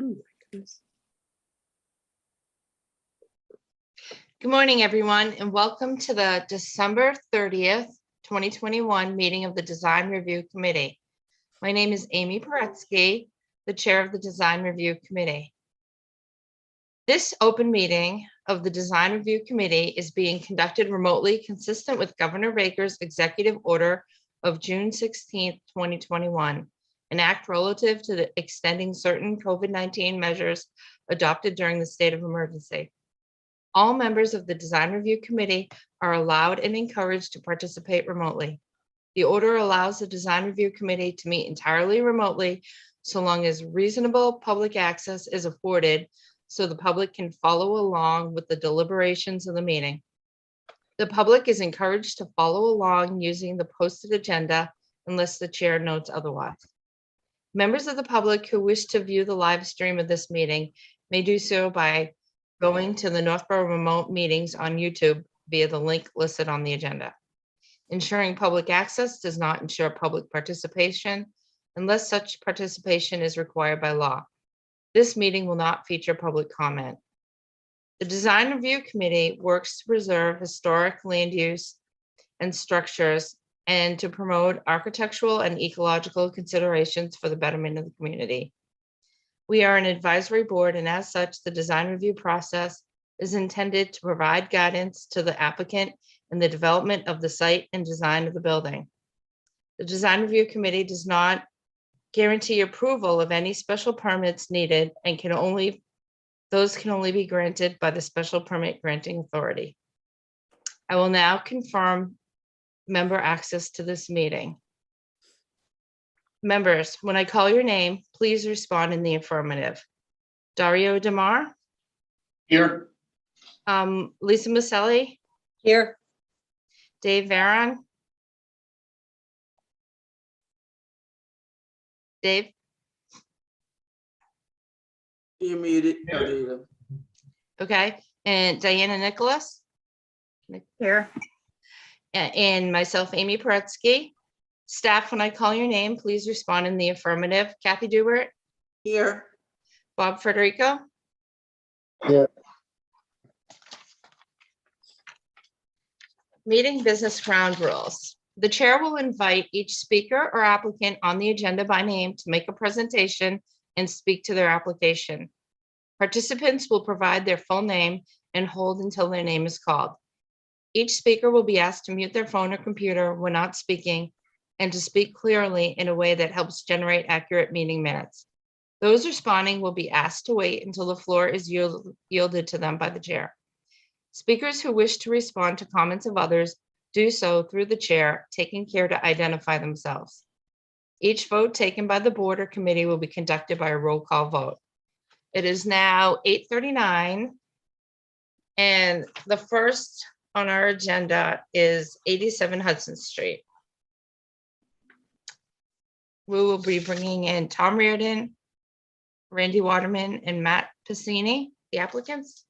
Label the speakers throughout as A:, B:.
A: Oh my goodness.
B: Good morning, everyone, and welcome to the December 30th, 2021 meeting of the Design Review Committee. My name is Amy Paretsky, the chair of the Design Review Committee. This open meeting of the Design Review Committee is being conducted remotely, consistent with Governor Baker's executive order of June 16th, 2021, an act relative to the extending certain COVID-19 measures adopted during the state of emergency. All members of the Design Review Committee are allowed and encouraged to participate remotely. The order allows the Design Review Committee to meet entirely remotely so long as reasonable public access is afforded so the public can follow along with the deliberations of the meeting. The public is encouraged to follow along using the posted agenda unless the chair notes otherwise. Members of the public who wish to view the live stream of this meeting may do so by going to the Northborough Remote Meetings on YouTube via the link listed on the agenda. Ensuring public access does not ensure public participation unless such participation is required by law. This meeting will not feature public comment. The Design Review Committee works to preserve historic land use and structures and to promote architectural and ecological considerations for the betterment of the community. We are an advisory board, and as such, the design review process is intended to provide guidance to the applicant in the development of the site and design of the building. The Design Review Committee does not guarantee approval of any special permits needed and those can only be granted by the special permit granting authority. I will now confirm member access to this meeting. Members, when I call your name, please respond in the affirmative. Dario Demar.
C: Here.
B: Lisa Maselli.
A: Here.
B: Dave Varon. Dave.
D: You're muted. Oh, there you go.
B: Okay, and Diana Nicholas.
A: Here.
B: And myself, Amy Paretsky. Staff, when I call your name, please respond in the affirmative. Kathy Dubert.
D: Here.
B: Bob Federico.
C: Here.
B: Meeting business ground rules. The chair will invite each speaker or applicant on the agenda by name to make a presentation and speak to their application. Participants will provide their full name and hold until their name is called. Each speaker will be asked to mute their phone or computer when not speaking and to speak clearly in a way that helps generate accurate meeting minutes. Those responding will be asked to wait until the floor is yielded to them by the chair. Speakers who wish to respond to comments of others do so through the chair, taking care to identify themselves. Each vote taken by the board or committee will be conducted by a roll call vote. It is now 8:39, and the first on our agenda is 87 Hudson Street. We will be bringing in Tom Reardon, Randy Waterman, and Matt Piscini, the applicants.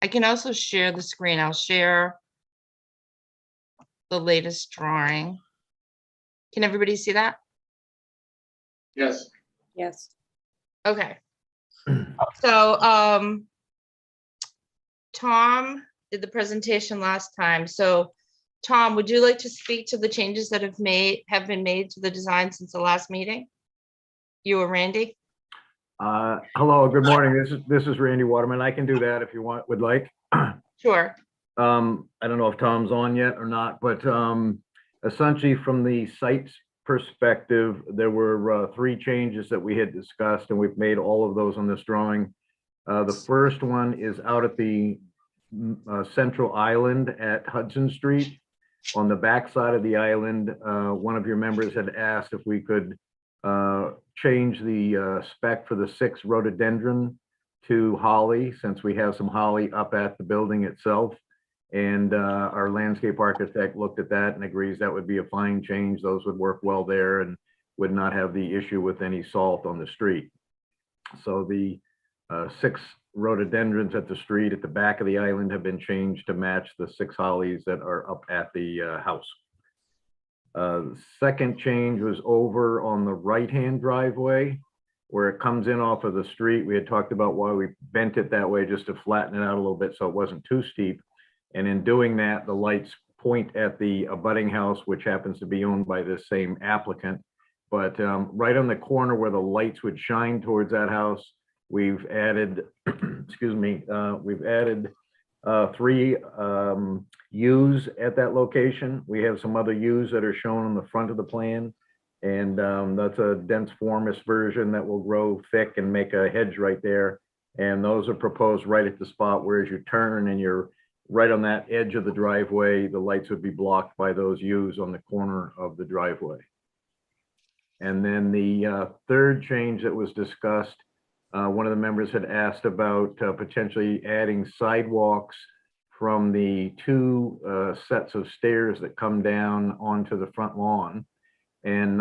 B: I can also share the screen. I'll share the latest drawing. Can everybody see that?
C: Yes.
A: Yes.
B: Okay. So Tom did the presentation last time. So Tom, would you like to speak to the changes that have been made to the design since the last meeting? You or Randy?
E: Hello, good morning. This is Randy Waterman. I can do that if you would like.
B: Sure.
E: I don't know if Tom's on yet or not, but essentially from the site's perspective, there were 3 changes that we had discussed, and we've made all of those on this drawing. The first one is out at the central island at Hudson Street. On the back side of the island, one of your members had asked if we could change the spec for the 6 rhododendron to holly, since we have some holly up at the building itself. And our landscape architect looked at that and agrees that would be a fine change. Those would work well there and would not have the issue with any salt on the street. So the 6 rhododendrons at the street at the back of the island have been changed to match the 6 hollies that are up at the house. The second change was over on the right-hand driveway where it comes in off of the street. We had talked about why we bent it that way, just to flatten it out a little bit so it wasn't too steep. And in doing that, the lights point at the abutting house, which happens to be owned by the same applicant. But right on the corner where the lights would shine towards that house, we've added, excuse me, we've added 3 U's at that location. We have some other U's that are shown on the front of the plan. And that's a dense forest version that will grow thick and make a hedge right there. And those are proposed right at the spot where as you turn and you're right on that edge of the driveway, the lights would be blocked by those U's on the corner of the driveway. And then the third change that was discussed, one of the members had asked about potentially adding sidewalks from the 2 sets of stairs that come down onto the front lawn. And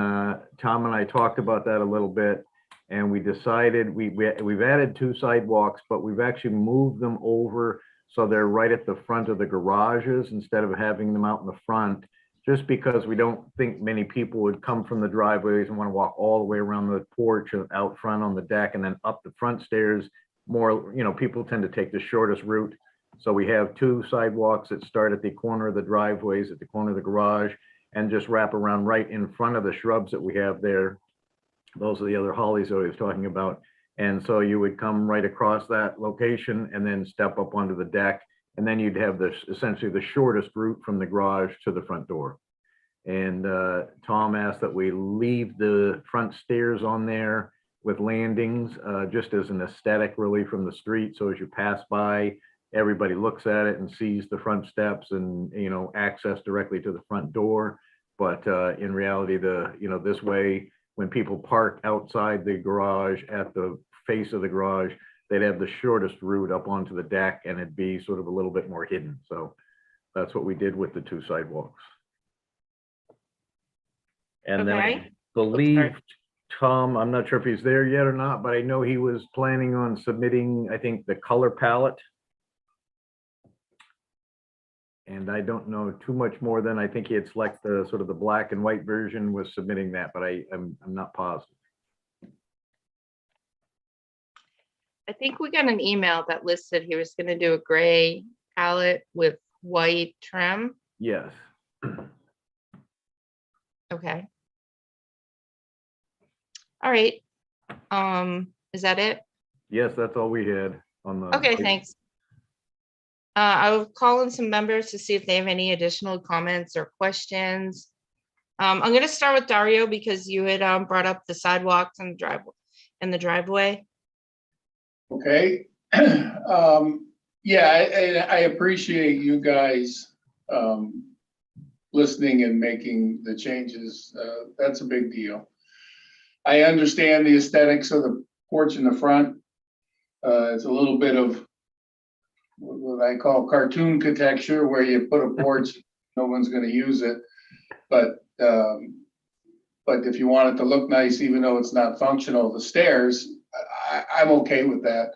E: Tom and I talked about that a little bit, and we decided we've added 2 sidewalks, but we've actually moved them over so they're right at the front of the garages instead of having them out in the front, just because we don't think many people would come from the driveways and want to walk all the way around the porch or out front on the deck and then up the front stairs. More, people tend to take the shortest route. So we have 2 sidewalks that start at the corner of the driveways, at the corner of the garage, and just wrap around right in front of the shrubs that we have there. Those are the other hollies that I was talking about. And so you would come right across that location and then step up onto the deck. And then you'd have this essentially the shortest route from the garage to the front door. And Tom asked that we leave the front stairs on there with landings, just as an aesthetic really from the street. So as you pass by, everybody looks at it and sees the front steps and, access directly to the front door. But in reality, this way, when people park outside the garage at the face of the garage, they'd have the shortest route up onto the deck and it'd be sort of a little bit more hidden. So that's what we did with the 2 sidewalks. And then
B: Okay.
E: I believe Tom, I'm not sure if he's there yet or not, but I know he was planning on submitting, I think, the color palette. And I don't know too much more than I think he had selected the sort of the black and white version, was submitting that, but I'm not positive.
B: I think we got an email that listed he was gonna do a gray palette with white trim.
E: Yes.
B: Okay. All right. Is that it?
E: Yes, that's all we had on the.
B: Okay, thanks. I will call in some members to see if they have any additional comments or questions. I'm gonna start with Dario because you had brought up the sidewalks and the driveway.
C: Okay. Yeah, I appreciate you guys listening and making the changes. That's a big deal. I understand the aesthetics of the porch in the front. It's a little bit of what I call cartoon architecture, where you put a porch, no one's going to use it. But if you want it to look nice, even though it's not functional, the stairs, I'm okay with that.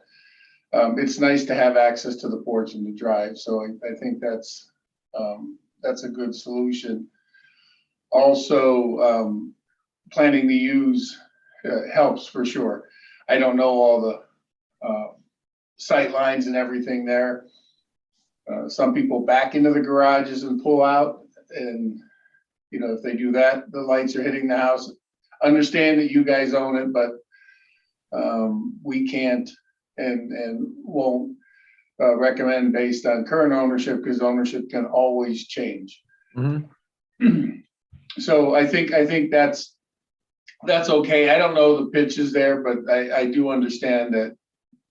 C: It's nice to have access to the porch and the drive. So I think that's a good solution. Also, planning the U's helps for sure. I don't know all the sight lines and everything there. Some people back into the garages and pull out, and if they do that, the lights are hitting the house. Understand that you guys own it, but we can't and won't recommend based on current ownership, because ownership can always change.
E: Mm-hmm.
C: So I think that's okay. I don't know the pitches there, but I do understand that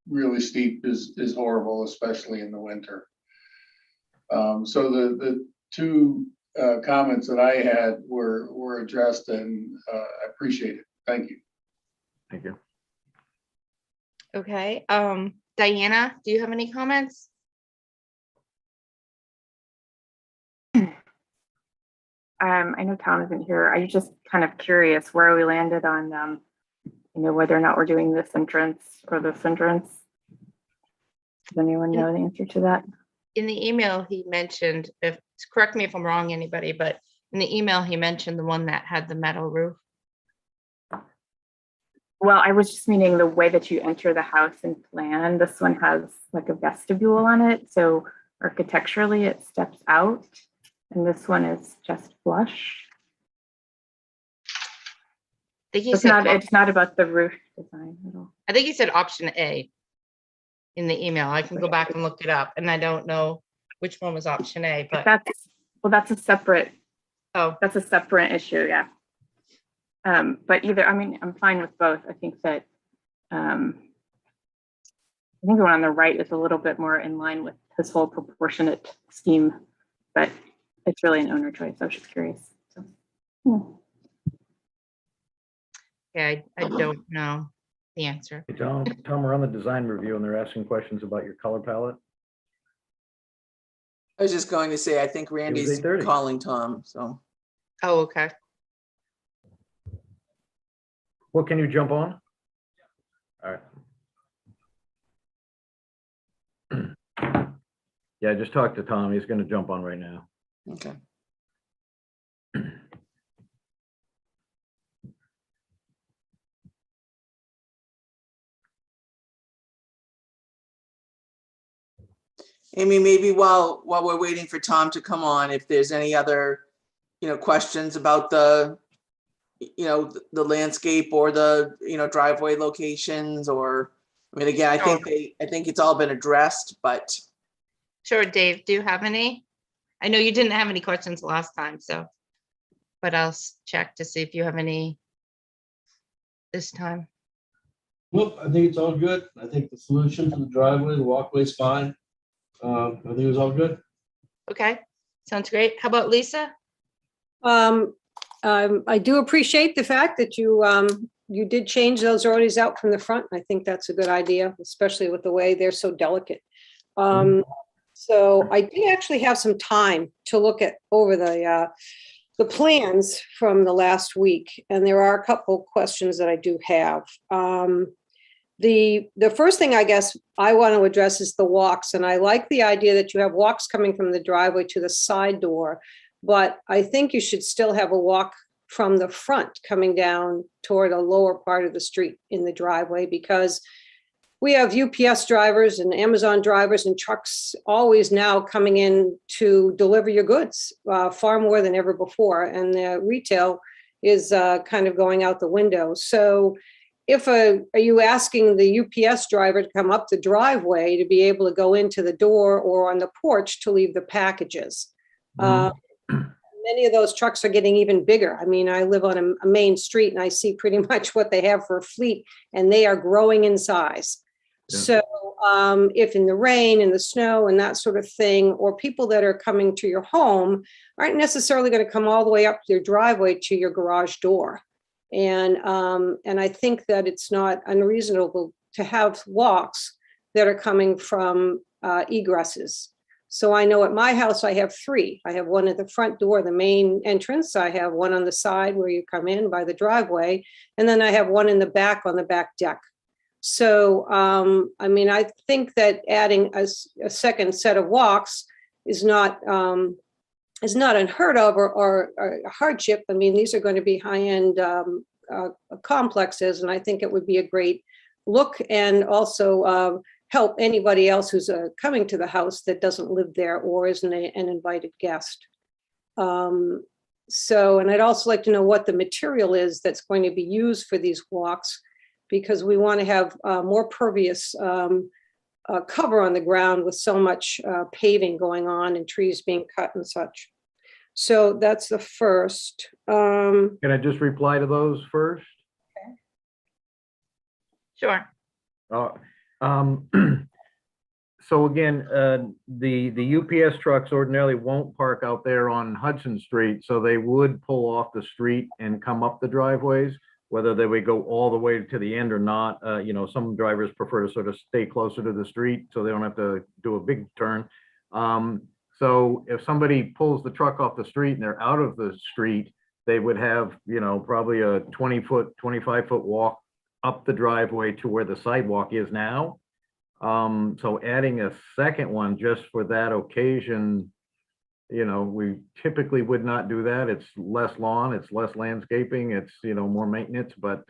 C: really steep is horrible, especially in the winter. So the 2 comments that I had were addressed, and I appreciate it. Thank you.
E: Thank you.
B: Okay. Diana, do you have any comments?
A: I know Tom isn't here. I'm just kind of curious where we landed on, whether or not we're doing this entrance or this entrance. Does anyone know the answer to that?
B: In the email, he mentioned, correct me if I'm wrong, anybody, but In the email, he mentioned the one that had the metal roof.
A: Well, I was just meaning the way that you enter the house and plan. This one has like a vestibule on it, so architecturally it steps out, and this one is just flush.
B: I think he
A: It's
B: said,
A: not about the roof design at all.
B: I think he said option A in the email. I can go back and look it up, and I don't know which one was option A, but
A: That's a separate
B: oh,
A: issue, yeah. But either, I mean, I'm fine with both. I think that, I think the one on the right is a little bit more in line with his whole proportionate scheme, but it's really an owner choice. I was just curious. So,
B: yeah, I don't know the answer.
E: Hey, Tom, we're on the design review and they're asking questions about your color palette.
D: I was just going to say, I think Randy's
E: 8:30.
D: calling Tom, so.
B: Oh, okay.
E: What, can you jump on? All right. Yeah, I just talked to Tom. He's gonna jump on right now.
D: Okay. Amy, maybe while we're waiting for Tom to come on, if there's any other, questions about the landscape or the, driveway locations, or, I mean, again, I think it's all been addressed, but
B: Sure, Dave, do you have any? I know you didn't have any questions last time, so, but I'll check to see if you have any this time.
F: Nope, I think it's all good. I think the solution to the driveway, the walkway is fine. I think it was all good.
B: Okay, sounds great. How about Lisa?
G: I do appreciate the fact that you did change those roadies out from the front. I think that's a good idea, especially with the way they're so delicate. So I did actually have some time to look over the plans from the last week, and there are a couple questions that I do have. The first thing I guess I want to address is the walks, and I like the idea that you have walks coming from the driveway to the side door, but I think you should still have a walk from the front coming down toward a lower part of the street in the driveway, because we have UPS drivers and Amazon drivers and trucks always now coming in to deliver your goods, far more than ever before. And the retail is kind of going out the window. So are you asking the UPS driver to come up the driveway to be able to go into the door or on the porch to leave the packages? Many of those trucks are getting even bigger. I mean, I live on a main street and I see pretty much what they have for a fleet, and they are growing in size. Yeah. So if in the rain and the snow and that sort of thing, or people that are coming to your home aren't necessarily going to come all the way up your driveway to your garage door. And I think that it's not unreasonable to have walks that are coming from egresses. So I know at my house, I have 3. I have one at the front door, the main entrance. I have one on the side where you come in by the driveway. And then I have one in the back on the back deck. So, I mean, I think that adding a second set of walks is not unheard of or a hardship. I mean, these are going to be high-end complexes, and I think it would be a great look and also help anybody else who's coming to the house that doesn't live there or isn't an invited guest. So, and I'd also like to know what the material is that's going to be used for these walks, because we want to have more pervious cover on the ground with so much paving going on and trees being cut and such. So that's the first.
E: Can I just reply to those first?
B: Sure.
E: So again, the UPS trucks ordinarily won't park out there on Hudson Street, so they would pull off the street and come up the driveways. Whether they would go all the way to the end or not, some drivers prefer to sort of stay closer to the street so they don't have to do a big turn. So if somebody pulls the truck off the street and they're out of the street, they would have, probably a 20-foot, 25-foot walk up the driveway to where the sidewalk is now. So adding a second one just for that occasion, you know, we typically would not do that. It's less lawn, it's less landscaping, it's, you know, more maintenance, but,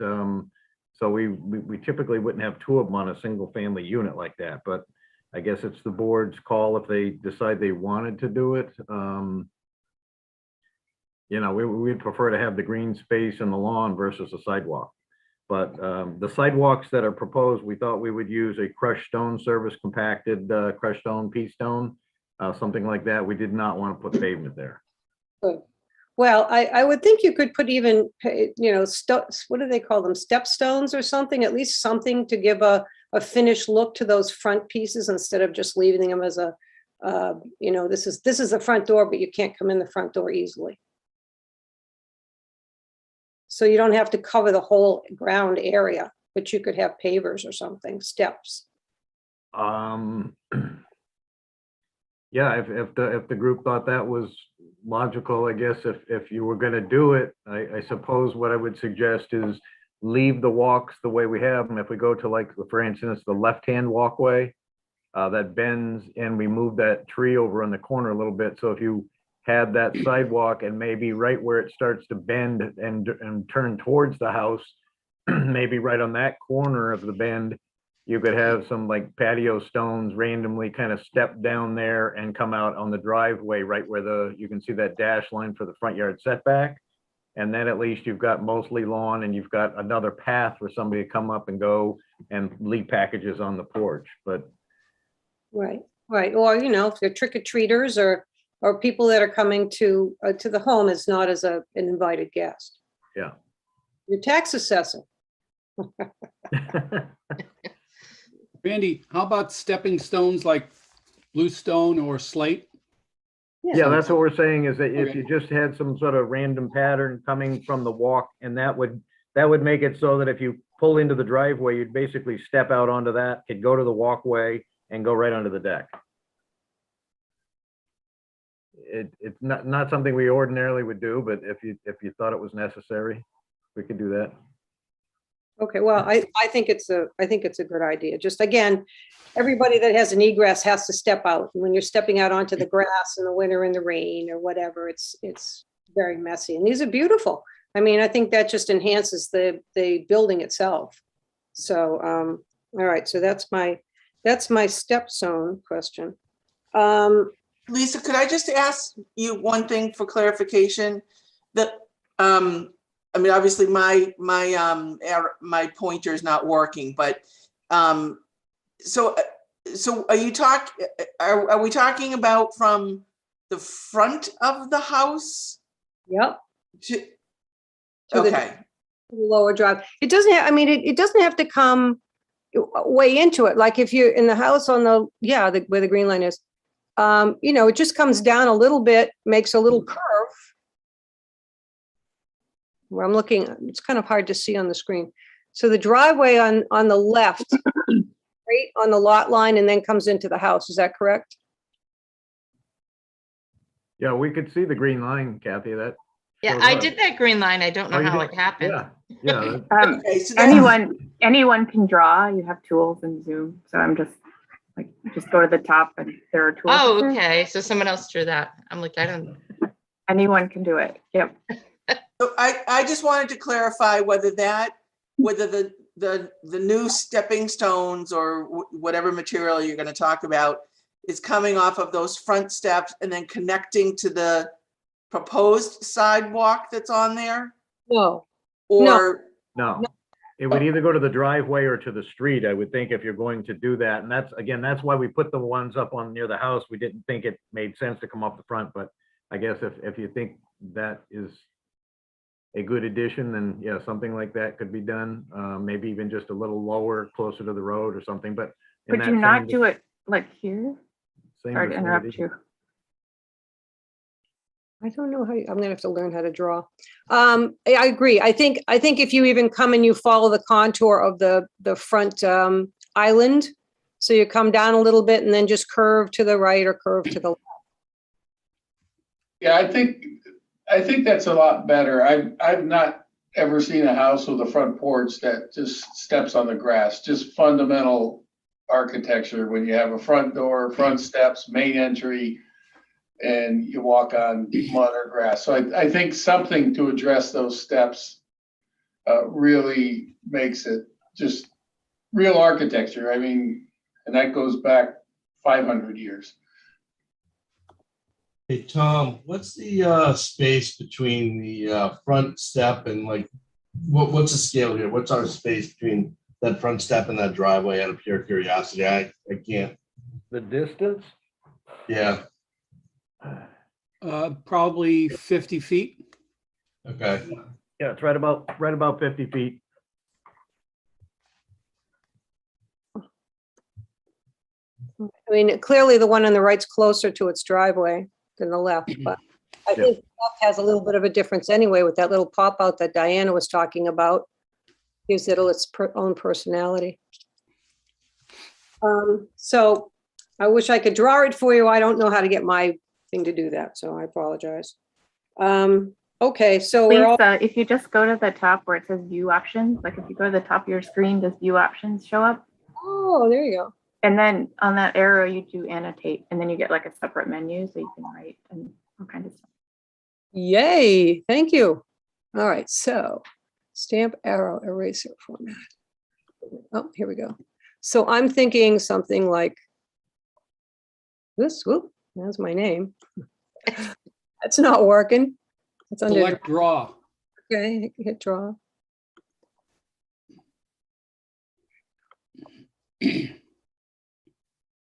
E: so we typically wouldn't have two of them on a single family unit like that, but I guess it's the board's call if they decide they wanted to do it. You know, we'd prefer to have the green space and the lawn versus a sidewalk. But the sidewalks that are proposed, we thought we would use a crushed stone service compacted crushed stone, pea stone, something like that. We did not want to put pavement there.
G: Good. Well, I would think you could put even, you know, what do they call them? Step stones or something, at least something to give a finished look to those front pieces instead of just leaving them as a, you know, this is the front door, but you can't come in the front door easily. So you don't have to cover the whole ground area, but you could have pavers or something, steps.
E: Yeah, if the group thought that was logical, I guess if you were gonna do it, I suppose what I would suggest is leave the walks the way we have them. If we go to, like, for instance, the left-hand walkway that bends, and we move that tree over in the corner a little bit. So if you had that sidewalk and maybe right where it starts to bend and turn towards the house, maybe right on that corner of the bend, you could have some like patio stones randomly kind of step down there and come out on the driveway right where you can see that dash line for the front yard setback. And then at least you've got mostly lawn and you've got another path for somebody to come up and go and leave packages on the porch. But
G: Right, right. Or, you know, if they're trick-or-treaters or people that are coming to the home is not as an invited guest.
E: yeah.
G: Your tax assessor.
H: Randy, how about stepping stones like bluestone or slate?
E: Yeah, that's what we're saying, is that if
H: Okay.
E: you just had some sort of random pattern coming from the walk, and that would make it so that if you pull into the driveway, you'd basically step out onto that, could go to the walkway and go right onto the deck. It's not something we ordinarily would do, but if you thought it was necessary, we could do that.
G: Okay, well, I think it's a good idea. Just again, everybody that has an egress has to step out. When you're stepping out onto the grass in the winter in the rain or whatever, it's very messy. And these are beautiful. I mean, I think that just enhances the building itself. So, all right, so that's my step zone question.
D: Lisa, could I just ask you one thing for clarification? That, I mean, obviously my pointer is not working, but, so are we talking about from the front of the house?
G: Yep.
D: To,
G: To the-
D: okay,
G: Lower drive. It doesn't have, I mean, it doesn't have to come way into it. Like if you're in the house on where the green line is, you know, it just comes down a little bit, makes a little curve. Where I'm looking, it's kind of hard to see on the screen. So the driveway on the left, right on the lot line, and then comes into the house. Is that correct?
E: Yeah, we could see the green line, Kathy, that.
B: Yeah,
E: shows
B: I
E: up.
B: did that green line. I don't
E: Oh,
B: know
E: you
B: how
E: did?
B: it happened.
E: Yeah,
D: okay, so that's,
A: Anyone can draw. You have tools in Zoom. So I'm just go to the top and there are tools.
B: Oh, okay. So someone else drew that. I'm like, I don't.
A: Anyone can do it. Yep.
D: so I just wanted to clarify whether the new stepping stones or whatever material you're going to talk about is coming off of those front steps and then connecting to the proposed sidewalk that's on there?
G: No.
D: Or,
E: no. It would either go to the driveway or to the street, I would think, if you're going to do that. And that's why we put the ones up on near the house. We didn't think it made sense to come off the front, but I guess if you think that is a good addition, then yeah, something like that could be done. Maybe even just a little lower, closer to the road or something, but. in
A: Could
E: that
A: you not
E: same
A: do it like here?
E: same
A: Sorry to interrupt
E: vicinity.
A: you.
G: I don't know I'm gonna have to learn how to draw. I agree. I think if you even come and you follow the contour of the front island, so you come down a little bit and then just curve to the right or curve to the left.
C: Yeah, I think that's a lot better. I've not ever seen a house with a front porch that just steps on the grass, just fundamental architecture. When you have a front door, front steps, main entry, and you walk on mud or grass. So I think something to address those steps really makes it just real architecture. I mean, and that goes back 500 years.
F: Hey, Tom, what's the space between the front step and like, what's the scale here? What's our space between that front step and that driveway out of pure curiosity? I can't,
E: The distance?
F: yeah,
H: Probably 50 feet.
F: okay.
E: Yeah, it's right about 50 feet.
G: I mean, clearly the one on the right's closer to its driveway than the left, but I
E: Yeah.
G: think the left has a little bit of a difference anyway with that little pop out that Diana was talking about. Gives it its own personality. So I wish I could draw it for you. I don't know how to get my thing to do that, so I apologize. Okay, so we're all,
A: Lisa, if you just go to the top where it says view options, like if you go to the top of your screen, does view options show up?
G: oh, there you go.
A: And then on that arrow, you do annotate, and then you get like a separate menu, so you can write and all kinds of stuff.
G: Yay, thank you. All right, so stamp arrow eraser format. Oh, here we go. So I'm thinking something like this. Whoop, that's my name. That's not working. It's under,
H: Select draw.
G: okay, hit draw.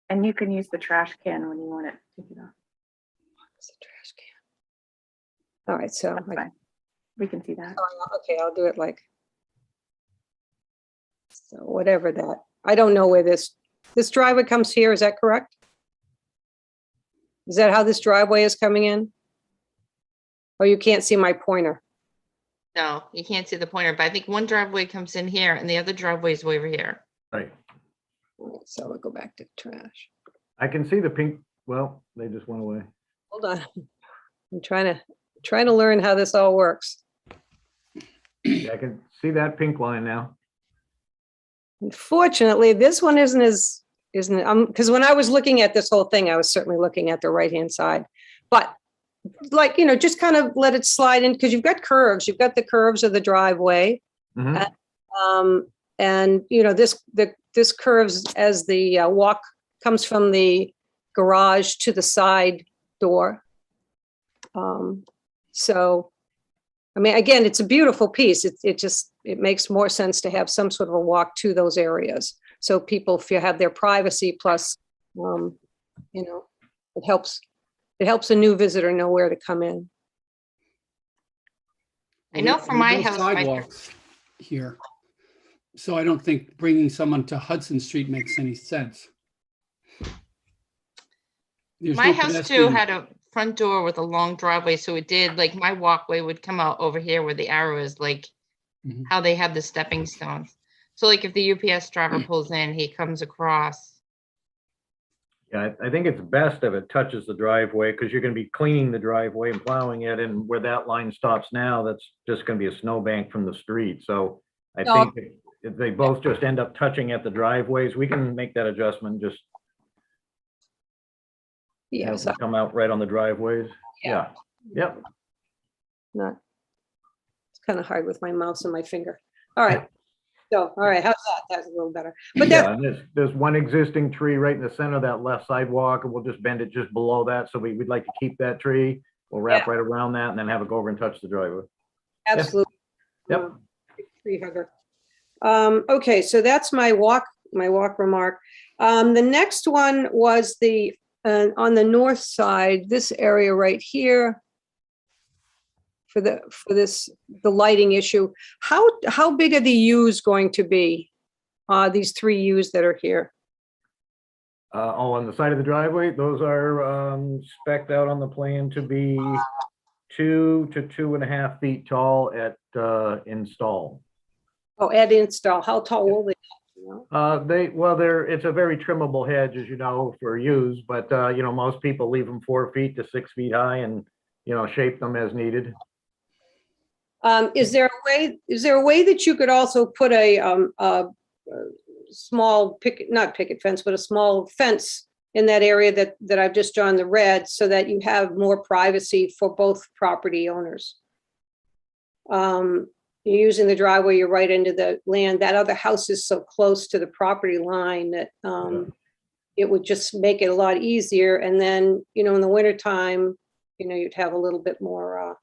A: And you can use the trash can when you want it to get off.
G: It's a trash can. All right, so,
A: That's fine. We can see that.
G: okay, I'll do it like. So whatever that, I don't know where this driveway comes here, is that correct? Is that how this driveway is coming in? Or you can't see my pointer?
B: No, you can't see the pointer, but I think one driveway comes in here and the other driveway is way over here.
E: Right.
G: So we'll go back to trash.
E: I can see the pink, well, they just went away.
G: Hold on. I'm trying to learn how this all works.
E: Yeah, I can see that pink line now.
G: Unfortunately, this one isn't, because when I was looking at this whole thing, I was certainly looking at the right-hand side. But like, just kind of let it slide in, because you've got curves. You've got the curves of the driveway.
E: Mhm.
G: And, this curves as the walk comes from the garage to the side door. So, I mean, again, it's a beautiful piece. It makes more sense to have some sort of a walk to those areas. So people have their privacy, plus, it helps a new visitor know where to come in.
B: I know from my
H: There's no
B: house, my-
H: sidewalks here. So I don't think bringing someone to Hudson Street makes any sense. There's
B: My
H: no
B: house too
H: pedestrian-
B: had a front door with a long driveway, so it did, like, my walkway would come out over here where the arrow is, like
H: Mhm.
B: how they have the stepping stones. So like if the UPS driver pulls in, he comes across.
E: Yeah, I think it's best if it touches the driveway, because you're gonna be cleaning the driveway and plowing it, and where that line stops now, that's just gonna be a snowbank from the street. So I
G: No.
E: think if they both just end up touching at the driveways, we can make that adjustment, just
G: Yeah,
E: have
G: so
E: them come out right on the driveways. Yeah, yep.
G: not, it's kind of hard with my mouse and my finger. All right. So, all right, how's that? That's a little better. But
E: Yeah,
G: that,
E: and there's one existing tree right in the center of that left sidewalk, and we'll just bend it just below that, so we'd like to keep that tree. We'll wrap right around that and then have it go over and touch the driveway.
G: absolutely.
E: Yep.
G: Tree hugger. Okay, so that's my walk remark. The next one was on the north side, this area right here. For the lighting issue. How big are the U's going to be? These 3 U's that are here?
E: On the side of the driveway, those are spec'd out on the plan to be 2 to 2.5 feet tall at install.
G: Oh, at install, how tall will they? be, you know?
E: It's a very trimmable hedge, as you know, for use, but most people leave them 4 feet to 6 feet high and, shape them as needed.
G: Is there a way that you could also put a small not picket fence, but a small fence in that area that I've just drawn the red, so that you have more privacy for both property owners. You're using the driveway, you're right into the land. That other house is so close to the property line that it would just make it a lot easier. And then, you know, in the wintertime, you know, you'd have a little bit more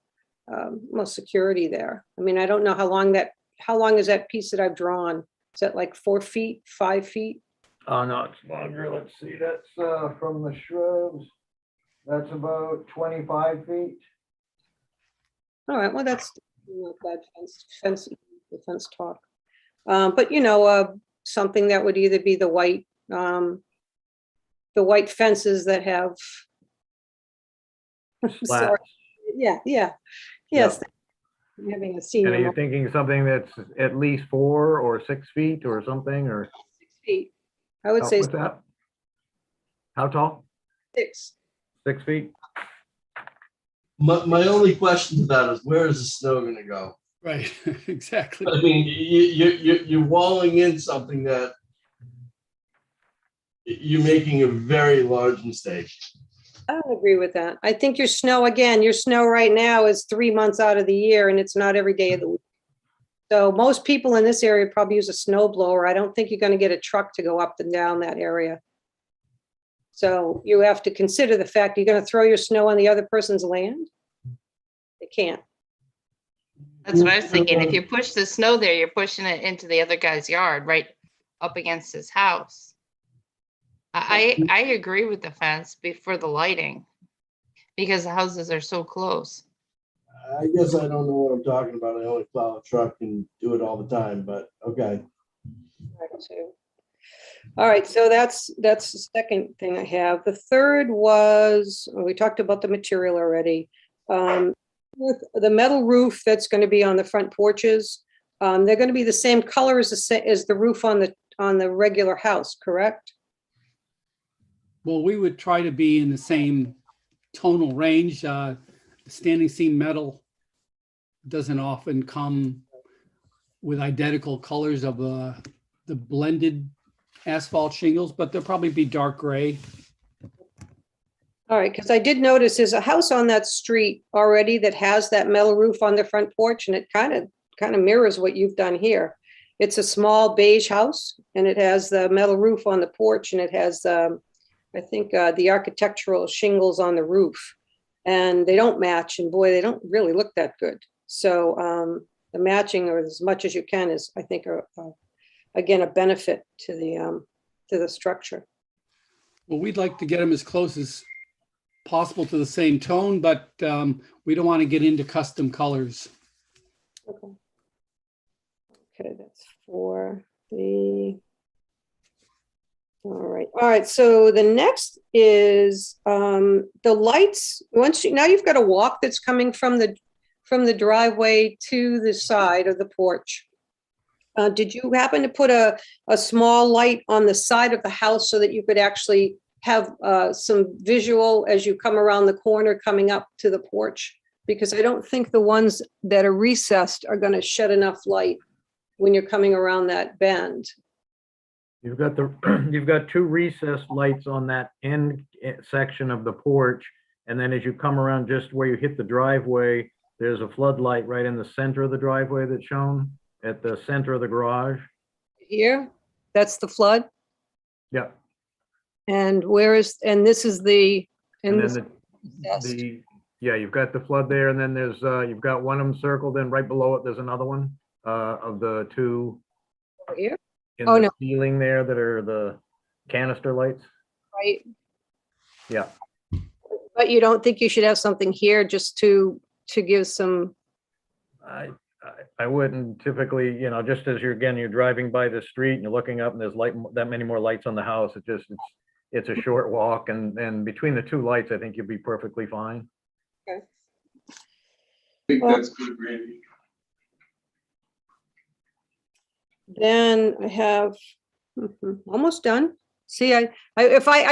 G: security there. I mean, I don't know how long is that piece that I've drawn? Is that like 4 feet, 5 feet?
E: Oh, no, it's longer. Let's see, that's from the shrubs. That's about 25 feet.
G: All right, well, that's not bad fence talk. But you know, something that would either be the white fences that have.
E: Slats.
G: Sorry. Yes. I'm having a
E: And
G: senior
E: are you
G: moment.
E: thinking something that's at least 4 or 6 feet or something, or?
G: 6 feet. I would say
E: What's that? How tall?
G: 6.
E: 6 feet?
F: My only question to that is, where is the snow gonna go?
H: Right, exactly.
F: I mean, you're walling in something that you're making a very large mistake.
G: I don't agree with that. I think your snow right now is 3 months out of the year, and it's not every day of the week. So most people in this area probably use a snow blower. I don't think you're gonna get a truck to go up and down that area. So you have to consider the fact you're gonna throw your snow on the other person's land? They can't.
B: That's what I was thinking. If you push the snow there, you're pushing it into the other guy's yard, right up against his house. I agree with the fence for the lighting, because the houses are so close.
F: I guess I don't know what I'm talking about. I only plow a truck and do it all the time, but okay.
G: All right, so that's the second thing I have. The third was, we talked about the material already. With the metal roof that's going to be on the front porches, they're going to be the same color as the roof on the regular house, correct?
H: Well, we would try to be in the same tonal range. Standing seam metal doesn't often come with identical colors of the blended asphalt shingles, but they'll probably be dark gray.
G: All right, because I did notice there's a house on that street already that has that metal roof on the front porch, and it kind of mirrors what you've done here. It's a small beige house, and it has the metal roof on the porch, and it has, I think, the architectural shingles on the roof. And they don't match, and boy, they don't really look that good. So the matching, or as much as you can, is, I think, again, a benefit to the structure.
H: Well, we'd like to get them as close as possible to the same tone, but we don't want to get into custom colors.
G: Okay, that's for the. All right. So the next is the lights. Now you've got a walk that's coming from the driveway to the side of the porch. Did you happen to put a small light on the side of the house so that you could actually have some visual as you come around the corner coming up to the porch? Because I don't think the ones that are recessed are going to shed enough light when you're coming around that bend.
E: You've got 2 recessed lights on that end section of the porch. And then as you come around just where you hit the driveway, there's a floodlight right in the center of the driveway that's shown at the center of the garage.
G: Here, that's the flood.
E: Yeah.
G: And this is the.
E: And then you've got the flood there, and then there's, you've got one of them circled, and right below it, there's another one of the 2.
G: Over here?
E: In
G: Oh,
E: the
G: no.
E: ceiling there that are the canister lights.
G: Right.
E: Yeah.
G: But you don't think you should have something here just to give some.
E: I wouldn't typically, you know, just as you're driving by the street and you're looking up and there's that many more lights on the house. It's a short walk, and between the 2 lights, I think you'll be perfectly fine.
C: I think that's good, Randy.
G: Then I have almost done. See, I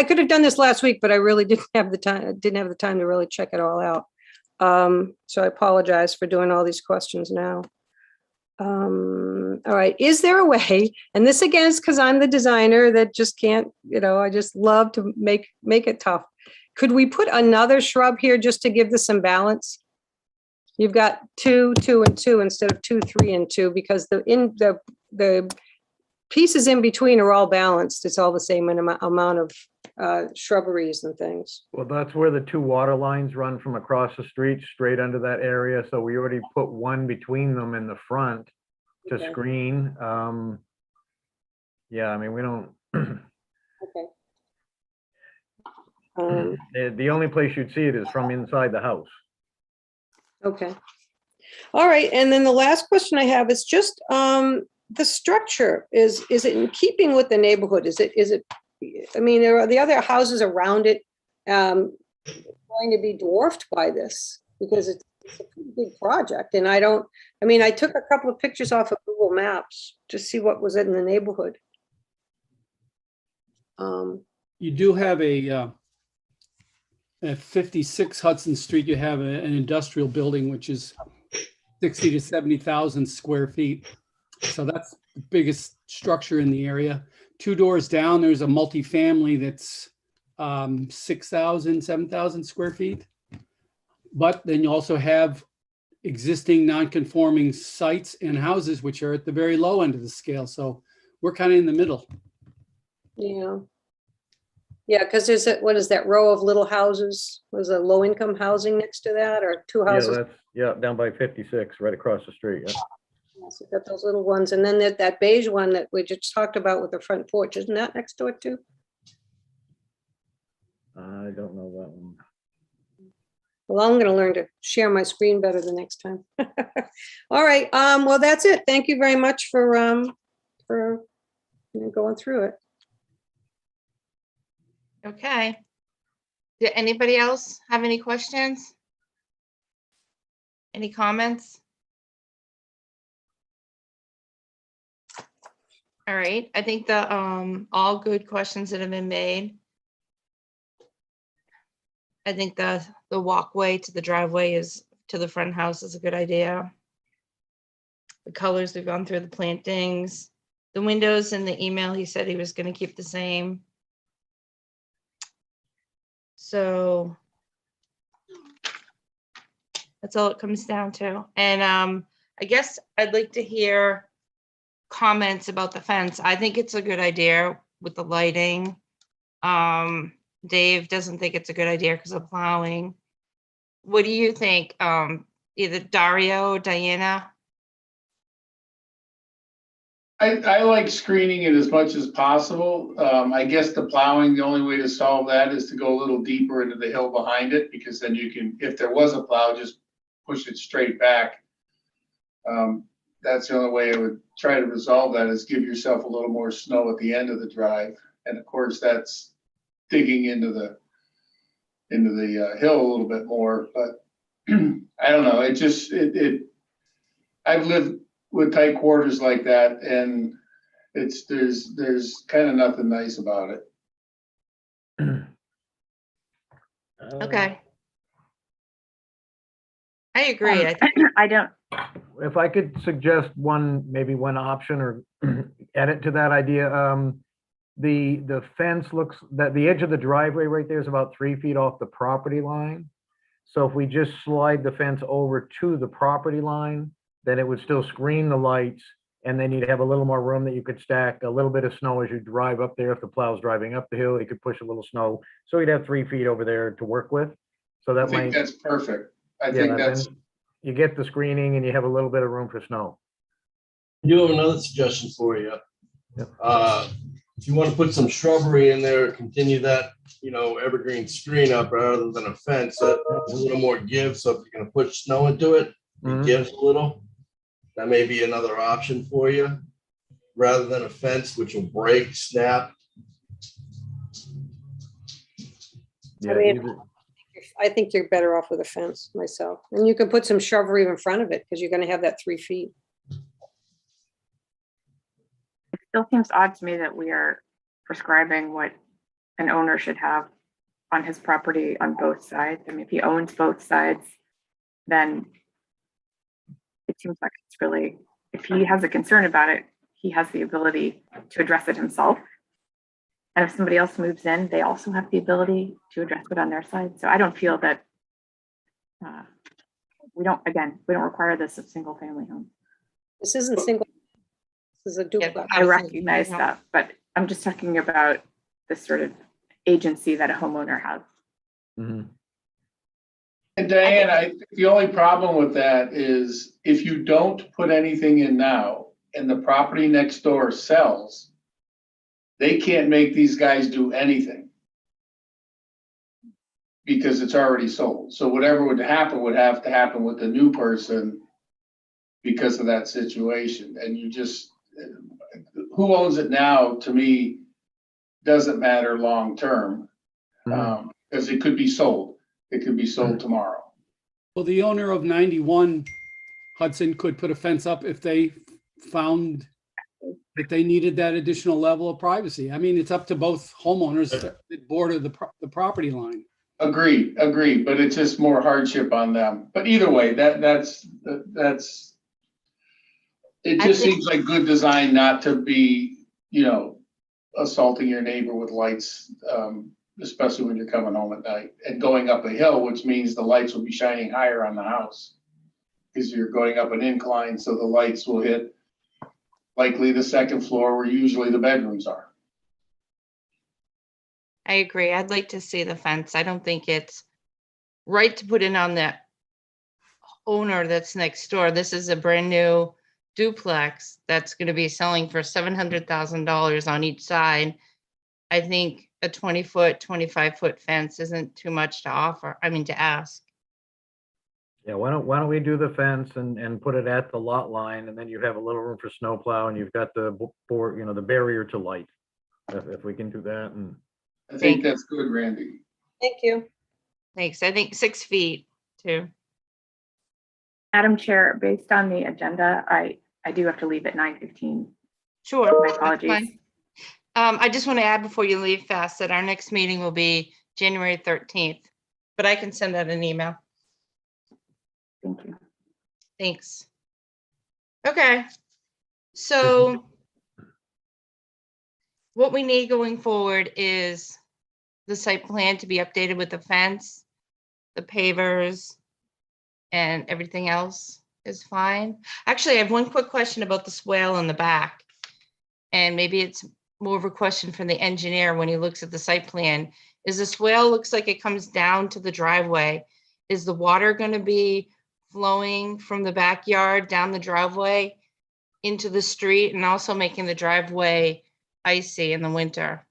G: could have done this last week, but I really didn't have the time to really check it all out. So I apologize for doing all these questions now. All right, is there a way, and this again is because I'm the designer that just can't, I just love to make it tough. Could we put another shrub here just to give this some balance? You've got 2, 2, and 2 instead of 2, 3, and 2, because the pieces in between are all balanced. It's all the same amount of shrubberies and things.
E: Well, that's where the 2 water lines run from across the street straight under that area. So we already put one between them in the front to
G: Okay.
E: screen. Yeah, I mean, we don't,
G: Okay.
E: the only place you'd see it is from inside the house.
G: Okay. All right, and then the last question I have is just the structure. Is it in keeping with the neighborhood? Is it, I mean, there are the other houses around it going to be dwarfed by this? Because it's a pretty big project, and I took a couple of pictures off of Google Maps to see what was in the neighborhood.
H: You do have at 56 Hudson Street, you have an industrial building, which is 60 to 70,000 square feet. So that's the biggest structure in the area. 2 doors down, there's a multifamily that's 6,000, 7,000 square feet. But then you also have existing non-conforming sites and houses, which are at the very low end of the scale. So we're kind of in the middle.
G: Yeah. Yeah, because there's what is that row of little houses? Was a low income housing next to that, or 2
E: Yeah,
G: houses?
E: down by 56, right across the street. Yeah.
G: So you've got those little ones, and then that beige one that we just talked about with the front porch, isn't that next to it too?
E: I don't know that one.
G: Well, I'm gonna learn to share my screen better the next time. All right, well, that's it. Thank you very much for going through it.
B: Okay. Did anybody else have any questions? Any comments? All right, I think the all good questions that have been made. I think the walkway to the driveway is to the front house is a good idea. The colors, we've gone through the plantings. The windows in the email, he said he was going to keep the same. So that's all it comes down to. And I guess I'd like to hear comments about the fence. I think it's a good idea with the lighting. Dave doesn't think it's a good idea because of plowing. What do you think? Either Dario or Diana?
C: I like screening it as much as possible. I guess the plowing, the only way to solve that is to go a little deeper into the hill behind it, because then you can, if there was a plow, just push it straight back. That's the only way I would try to resolve that, is give yourself a little more snow at the end of the drive. And of course, that's digging into the hill a little bit more, but I don't know. I've lived with tight quarters like that, and there's kind of nothing nice about it.
B: Okay. I agree. I think
A: I don't,
E: If I could suggest maybe one option or edit to that idea, the fence looks, that the edge of the driveway right there is about 3 feet off the property line. So if we just slide the fence over to the property line, then it would still screen the lights, and then you'd have a little more room that you could stack a little bit of snow as you drive up there. If the plow's driving up the hill, you could push a little snow. So you'd have 3 feet over there to work with. So
C: I
E: that
C: think
E: might,
C: that's perfect. I
E: yeah,
C: think that's,
E: then you get the screening and you have a little bit of room for snow.
F: I do have another suggestion for you.
E: Yep.
F: If you want to put some shrubbery in there, continue that, evergreen screen up rather than a fence, that has a little more give. So if you're going to push snow into it, it gives a little. That may be another option for you, rather than a fence, which will break, snap.
E: Yeah,
G: mean,
E: either-
G: I think you're better off with a fence myself. And you can put some shrubbery in front of it because you're going to have that 3 feet.
A: it still seems odd to me that we are prescribing what an owner should have on his property on both sides. I mean, if he owns both sides, then it seems like it's really if he has a concern about it, he has the ability to address it himself. And if somebody else moves in, they also have the ability to address it on their side. So I don't feel that we don't require this of single family homes.
G: This isn't single, this is a
B: Yeah,
G: duplex.
A: I recognize that, but I'm just talking about the sort of agency that a homeowner has.
E: Mhm.
C: And Diane, I think the only problem with that is if you don't put anything in now and the property next door sells, they can't make these guys do anything because it's already sold. So whatever would happen would have to happen with the new person because of that situation. And you just, who owns it now, to me, doesn't matter long-term. Because it could be sold. It could be sold tomorrow.
H: Well, the owner of 91 Hudson could put a fence up if they found that they needed that additional level of privacy. I mean, it's up to both homeowners that border the property line.
C: Agreed, but it's just more hardship on them. But either way, that's, it
B: I
C: just
B: think-
C: seems like good design not to be, assaulting your neighbor with lights, especially when you're coming home at night and going up a hill, which means the lights will be shining higher on the house. Because you're going up an incline, so the lights will hit likely the second floor where usually the bedrooms are.
B: I agree. I'd like to see the fence. I don't think it's right to put it on the owner that's next door. This is a brand new duplex that's going to be selling for $700,000 on each side. I think a 20-foot, 25-foot fence isn't too much to ask.
E: Yeah, why don't we do the fence and put it at the lot line, and then you have a little room for snowplow, and you've got the board, the barrier to light. If we can do that, and
C: I think that's good, Randy.
G: Thank you.
B: Thanks. I think 6 feet too.
A: Madam Chair, based on the agenda, I do have to leave at 9:15.
B: Sure.
A: My
B: that's
A: apologies.
B: fine. I just want to add before you leave fast that our next meeting will be January 13th, but I can send out an email.
A: Thank you.
B: Thanks. Okay. So what we need going forward is the site plan to be updated with the fence, the pavers, and everything else is fine. Actually, I have one quick question about the swale in the back. And maybe it's more of a question for the engineer when he looks at the site plan. Is the swale looks like it comes down to the driveway? Is the water going to be flowing from the backyard down the driveway into the street and also making the driveway icy in the winter?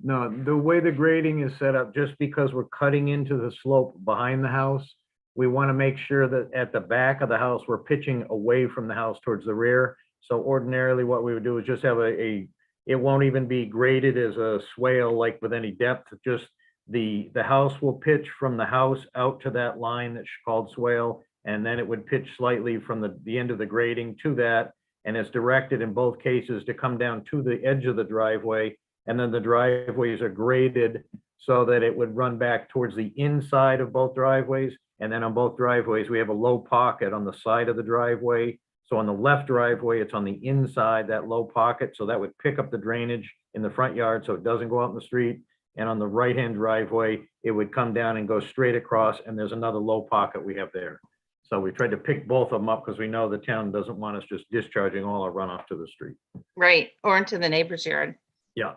E: no, the way the grading is set up, just because we're cutting into the slope behind the house, we want to make sure that at the back of the house, we're pitching away from the house towards the rear. So ordinarily what we would do is just have it won't even be graded as a swale like with any depth, just the house will pitch from the house out to that line that's called swale, and then it would pitch slightly from the end of the grading to that, and it's directed in both cases to come down to the edge of the driveway, and then the driveways are graded so that it would run back towards the inside of both driveways. And then on both driveways, we have a low pocket on the side of the driveway. So on the left driveway, it's on the inside, that low pocket. So that would pick up the drainage in the front yard so it doesn't go out in the street. And on the right-hand driveway, it would come down and go straight across, and there's another low pocket we have there. So we tried to pick both of them up because we know the town doesn't want us just discharging all our runoff to the street.
B: Right, or into the neighbor's yard.
E: Yeah.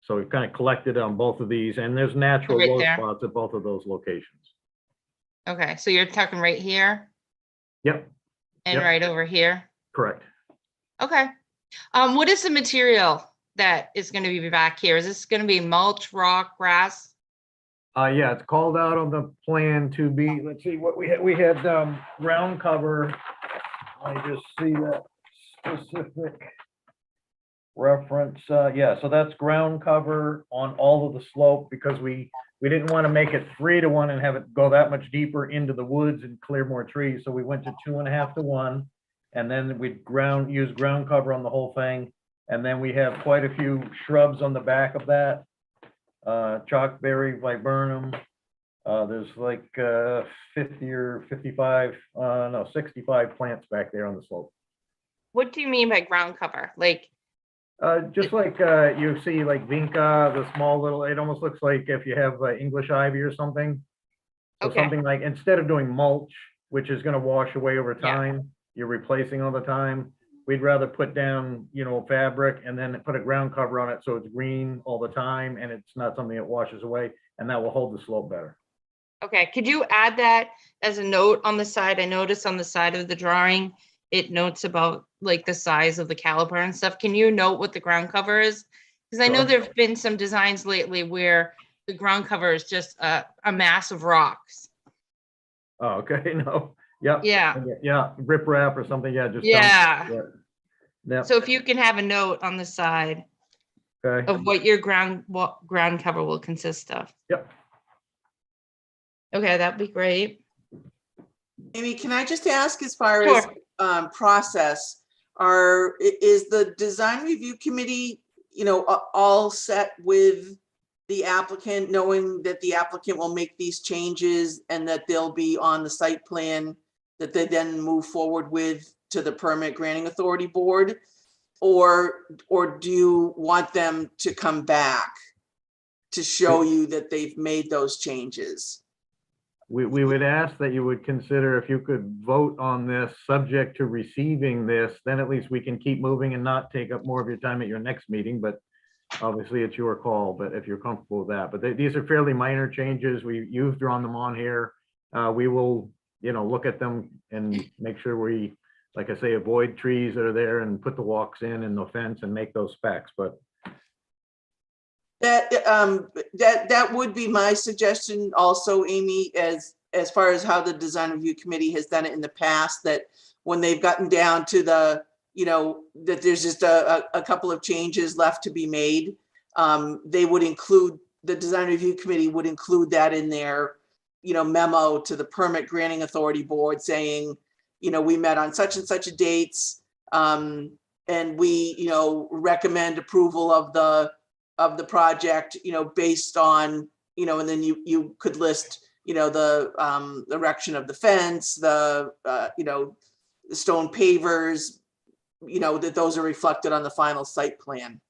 E: So we've kind of collected on both of these, and there's natural
B: Right
E: low
B: there.
E: spots at both of those locations.
B: Okay, so you're talking right here
E: Yep,
B: and
E: Yep.
B: right over here?
E: correct.
B: Okay. What is the material that is going to be back here? Is this going to be mulch, rock, grass?
E: Yeah, it's called out on the plan to be, let's see, what we had ground cover. I just see that specific reference. Yeah, so that's ground cover on all of the slope because we didn't want to make it 3-to-1 and have it go that much deeper into the woods and clear more trees. So we went to 2.5-to-1, and then we'd use ground cover on the whole thing. And then we have quite a few shrubs on the back of that. Chalkberry, viburnum. There's like 50 or 55, no, 65 plants back there on the slope.
B: what do you mean by ground cover? Like,
E: Just like you see like vinca, the small little, it almost looks like if you have English ivy or something. So
B: Okay.
E: something like, instead of doing mulch, which is gonna wash away over
B: Yeah.
E: time, you're replacing all the time. We'd rather put down, fabric and then put a ground cover on it so it's green all the time and it's not something that washes away, and that will hold the slope better.
B: okay, could you add that as a note on the side? I noticed on the side of the drawing, it notes about like the size of the caliper and stuff. Can you note what the ground cover is? Because I know
E: Sure.
B: there've been some designs lately where the ground cover is just a mass of rocks.
E: Oh, okay, no, yep.
B: Yeah,
E: Yeah, rip wrap or something, yeah, just. dump-
B: yeah.
E: Yeah,
B: So if you can have a note on the side
E: okay,
B: of what your ground cover will consist of.
E: yep.
B: Okay, that'd be great.
D: Amy, can I just ask as far
B: Sure.
D: as process, is the design review committee, all set with the applicant, knowing that the applicant will make these changes and that they'll be on the site plan that they then move forward with to the permit granting authority board? Or do you want them to come back to show you that they've made those changes?
E: We would ask that you would consider if you could vote on this, subject to receiving this, then at least we can keep moving and not take up more of your time at your next meeting, but obviously it's your call, but if you're comfortable with that. But these are fairly minor changes. You've drawn them on here. We will, look at them and make sure we, like I say, avoid trees that are there and put the walks in and the fence and make those specs, but
D: That would be my suggestion also, Amy, as far as how the design review committee has done it in the past, that when they've gotten down to the, that there's just a couple of changes left to be made, they would include, the design review committee would include that in their, memo to the permit granting authority board saying, we met on such and such a dates, and we, recommend approval of the project, based on, and then you could list, the erection of the fence, the stone pavers, that those are reflected on the final site plan.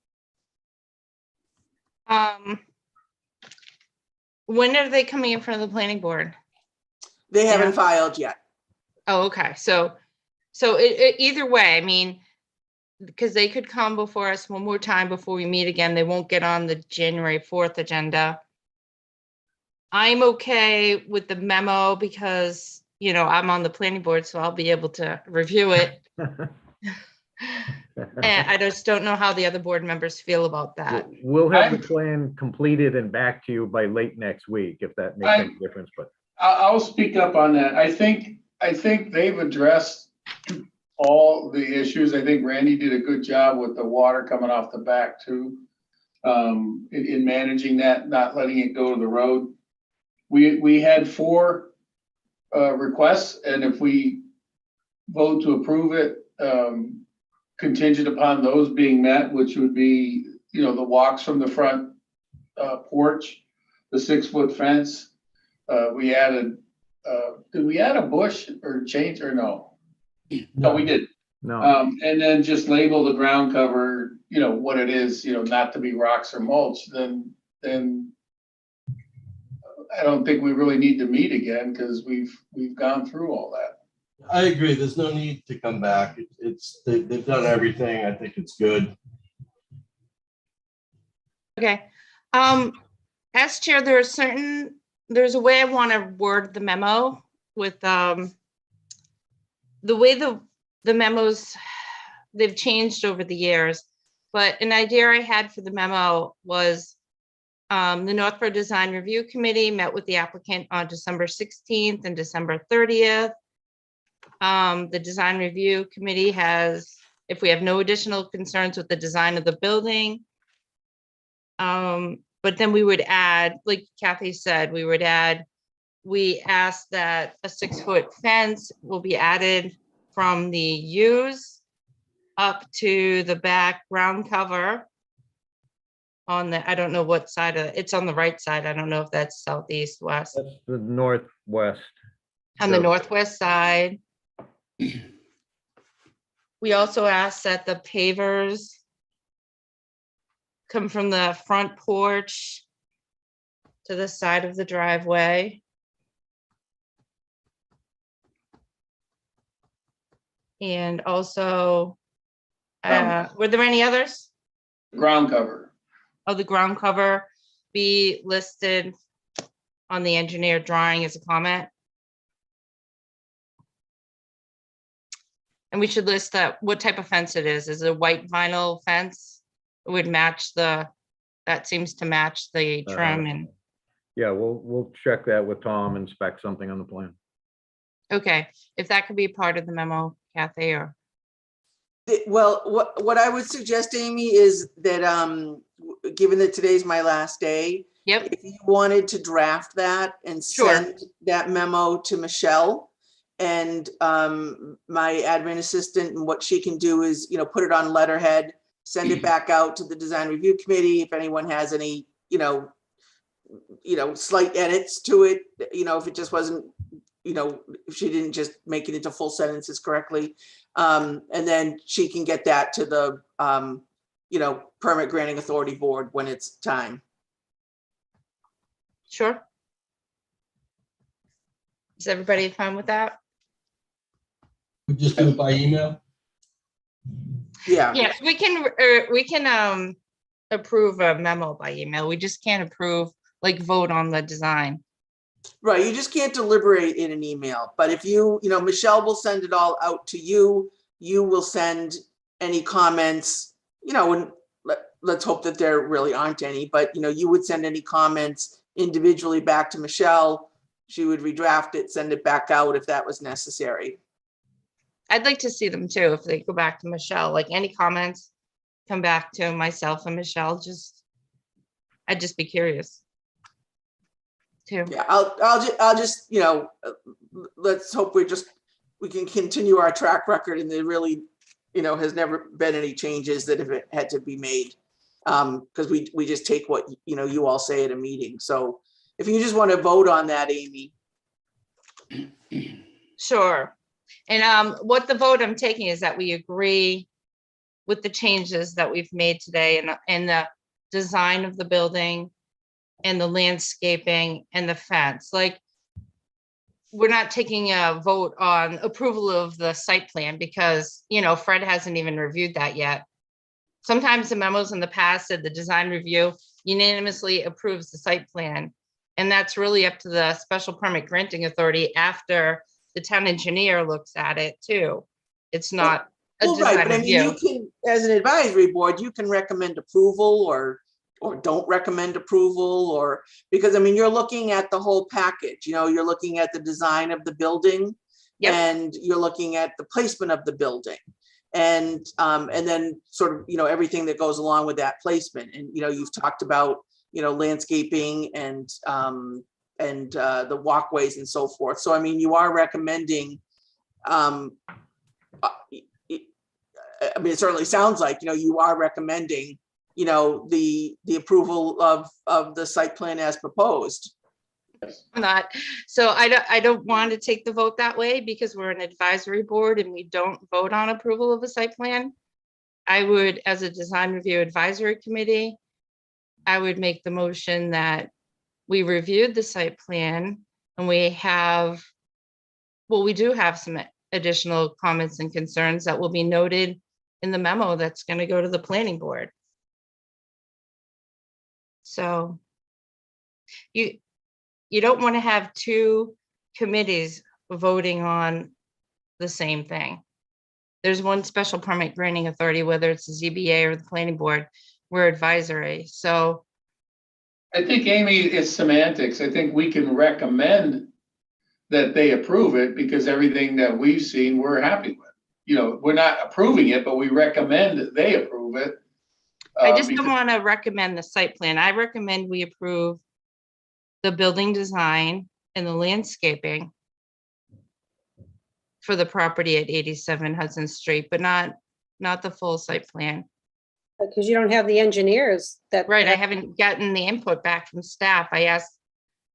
B: When are they coming in front of the planning board?
D: They haven't
B: Yeah.
D: filed yet.
B: Oh, okay. So either way, I mean, because they could come before us one more time before we meet again. They won't get on the January 4th agenda. I'm okay with the memo because, I'm on the planning board, so I'll be able to review it. And I just don't know how the other board members feel about that.
E: we'll have the plan completed and back to you by late next week, if that makes any difference, but.
C: I'll speak up on that. I think they've addressed all the issues. I think Randy did a good job with the water coming off the back too. In managing that, not letting it go to the road. We had 4 requests, and if we vote to approve it, contingent upon those being met, which would be, the walks from the front porch, the 6-foot fence. We added, did we add a bush or change or no? No, we didn't.
E: No,
C: And then just label the ground cover, what it is, not to be rocks or mulch, then I don't think we really need to meet again because we've gone through all that.
F: I agree. There's no need to come back. They've done everything. I think it's good.
B: Okay. As chair, there's a way I want to word the memo with, the way the memos, they've changed over the years. But an idea I had for the memo was, the Northborough Design Review Committee met with the applicant on December 16th and December 30th. The Design Review Committee has, if we have no additional concerns with the design of the building, but then we would add, like Kathy said, we asked that a 6-foot fence will be added from the U's up to the back ground cover on the, I don't know what side it's on the right side. I don't know if that's southeast, west.
E: that's the northwest.
B: On the
E: So-
B: northwest side. We also asked that the pavers come from the front porch to the side of the driveway. And also, were there any others?
C: Ground cover.
B: Oh, the ground cover be listed on the engineer drawing as a comment? And we should list that, what type of fence it is. Is it a white vinyl fence? It would match that seems to match the trim and,
E: Yeah, we'll check that with Tom and spec something on the plan.
B: okay, if that could be part of the memo, Kathy, or,
D: Well, what I would suggest, Amy, is that, given that today's my last day,
B: yep,
D: if you wanted to draft that and
B: Sure.
D: send that memo to Michelle, and my admin assistant, and what she can do is, put it on letterhead, send it back out to the design review committee. If anyone has any, slight edits to it, if it just wasn't, if she didn't just make it into full sentences correctly. And then she can get that to the, permit granting authority board when it's time.
B: sure. Is everybody fine with that?
F: We just do it by email?
D: Yeah.
B: Yes, we can approve a memo by email. We just can't approve, like, vote on the design.
D: Right, you just can't deliberate in an email, but if Michelle will send it all out to you, you will send any comments, and let's hope that there really aren't any, but you would send any comments individually back to Michelle. She would redraft it, send it back out if that was necessary.
B: I'd like to see them too, if they go back to Michelle, like any comments, come back to myself and Michelle, I'd just be curious. Too.
D: Yeah, I'll just, let's hope we can continue our track record, and there really, has never been any changes that have had to be made. Because we just take what, you all say at a meeting. So if you just want to vote on that, Amy.
B: Sure. And what the vote I'm taking is that we agree with the changes that we've made today and the design of the building and the landscaping and the fence. Like, we're not taking a vote on approval of the site plan because, Fred hasn't even reviewed that yet. Sometimes the memos in the past said the design review unanimously approves the site plan. And that's really up to the special permit granting authority after the town engineer looks at it too. It's not a
D: Well, right,
B: design
D: but I mean,
B: review.
D: you can, as an advisory board, you can recommend approval or don't recommend approval, or, because I mean, you're looking at the whole package, you're looking at the design of the building.
B: Yep.
D: And you're looking at the placement of the building. And then sort of, everything that goes along with that placement. And, you've talked about, landscaping and the walkways and so forth. So, I mean, you are recommending, I mean, it certainly sounds like, you are recommending, the approval of the site plan as proposed.
B: Not, so I don't want to take the vote that way because we're an advisory board and we don't vote on approval of a site plan. I would, as a design review advisory committee, I would make the motion that we reviewed the site plan and we do have some additional comments and concerns that will be noted in the memo that's going to go to the planning board. So you don't want to have two committees voting on the same thing. There's one special permit granting authority, whether it's the ZBA or the planning board, we're advisory. So
C: I think, Amy, it's semantics. I think we can recommend that they approve it because everything that we've seen, we're happy with. We're not approving it, but we recommend that they approve it.
B: I just don't want to recommend the site plan. I recommend we approve the building design and the landscaping for the property at 87 Hudson Street, but not the full site plan.
G: Because you don't have the engineers that.
B: Right, I haven't gotten the input back from staff. I asked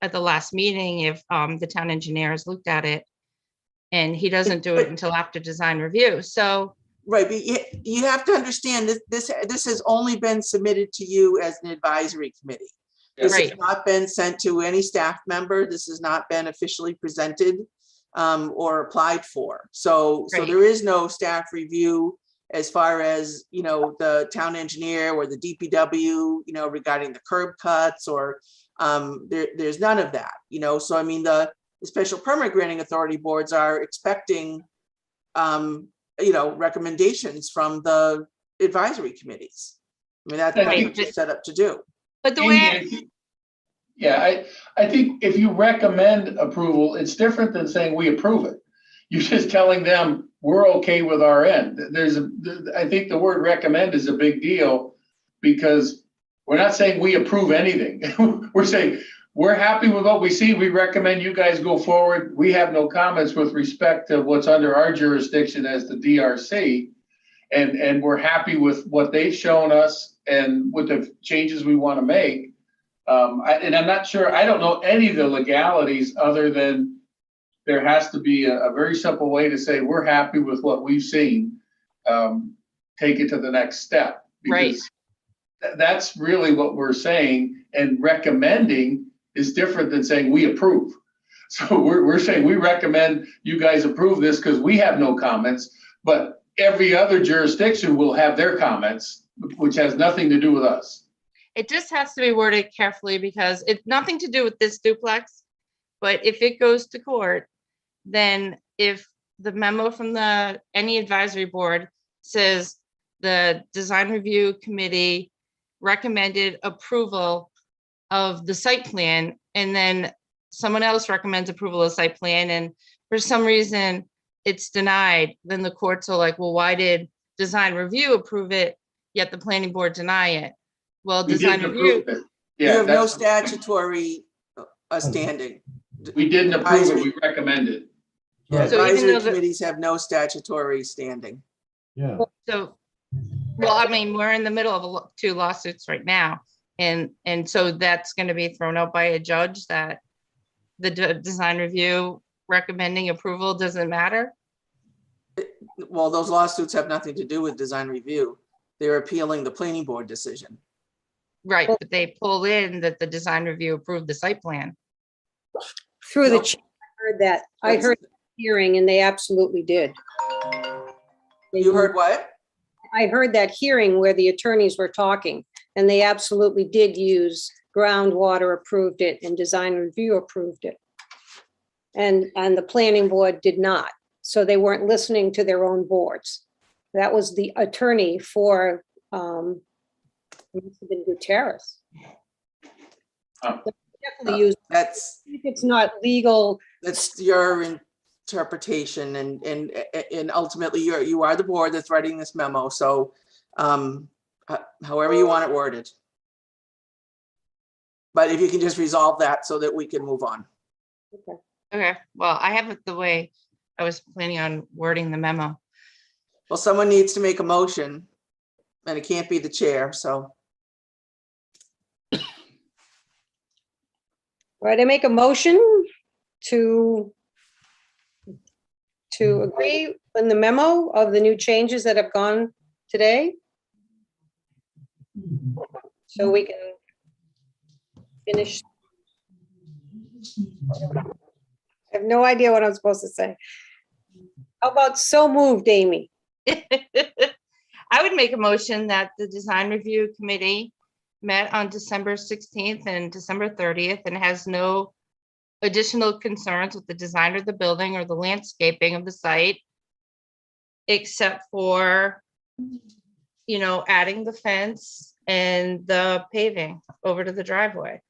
B: at the last meeting if the town engineer has looked at it, and he doesn't do it until after design review. So
D: Right, but you have to understand that this has only been submitted to you as an advisory committee. This has
B: Right.
D: not been sent to any staff member. This has not been officially presented or applied for. So
B: Right.
D: there is no staff review as far as, you know, the town engineer or the DPW, you know, regarding the curb cuts or there's none of that, you know. So I mean, the special permit granting authority boards are expecting you know, recommendations from the advisory committees. I mean, that's what
B: Right.
D: they're set up to do.
B: But the
C: Amy,
B: way,
C: I think- Yeah, I think if you recommend approval, it's different than saying we approve it. You're just telling them, we're okay with our end. I think the word recommend is a big deal because we're not saying we approve anything. We're saying, we're happy with what we see. We recommend you guys go forward. We have no comments with respect to what's under our jurisdiction as the DRC. And we're happy with what they've shown us and with the changes we want to make. And I'm not sure, I don't know any of the legalities other than there has to be a very simple way to say, we're happy with what we've seen. Take it to the next step.
B: Right.
C: Because that's really what we're saying, and recommending is different than saying we approve. So we're saying we recommend you guys approve this because we have no comments, but every other jurisdiction will have their comments, which has nothing to do with us.
B: it just has to be worded carefully because it's nothing to do with this duplex. But if it goes to court, then if the memo from any advisory board says the design review committee recommended approval of the site plan, and then someone else recommends approval of site plan, and for some reason it's denied, then the courts are like, well, why did design review approve it, yet the planning board deny it? Well,
C: We
B: design
C: didn't
B: review,
C: approve it.
D: You
C: Yeah,
D: have no
C: that's,
D: statutory standing.
C: we didn't approve it, we recommended.
D: Yeah,
B: So even
D: advisory
B: though the-
D: committees have no statutory standing.
F: Yeah.
B: so, well, I mean, we're in the middle of two lawsuits right now. And so that's going to be thrown out by a judge that the design review recommending approval doesn't matter.
D: Well, those lawsuits have nothing to do with design review. They're appealing the planning board decision.
B: Right, but they pull in that the design review approved the site plan.
G: Through the,
D: Nope.
G: chair, I heard that. I
D: That's-
G: heard the hearing and they absolutely did.
D: You heard what?
G: I heard that hearing where the attorneys were talking, and they absolutely did use groundwater approved it and design review approved it. And the planning board did not. So they weren't listening to their own boards. That was the attorney for, it must have been Gutierrez.
C: Oh.
G: Definitely use,
D: That's
G: if it's not legal,
D: your interpretation and ultimately you are the board that's writing this memo. So however you want it worded. But if you can just resolve that so that we can move on.
B: Okay, well, I have it the way I was planning on wording the memo.
D: Well, someone needs to make a motion and it can't be the chair, so.
G: right, I make a motion to agree in the memo of the new changes that have gone today. So we can finish. I have no idea what I'm supposed to say. How about so moved, Amy?
B: I would make a motion that the design review committee met on December 16th and December 30th and has no additional concerns with the design of the building or the landscaping of the site, except for, adding the fence and the paving over to the driveway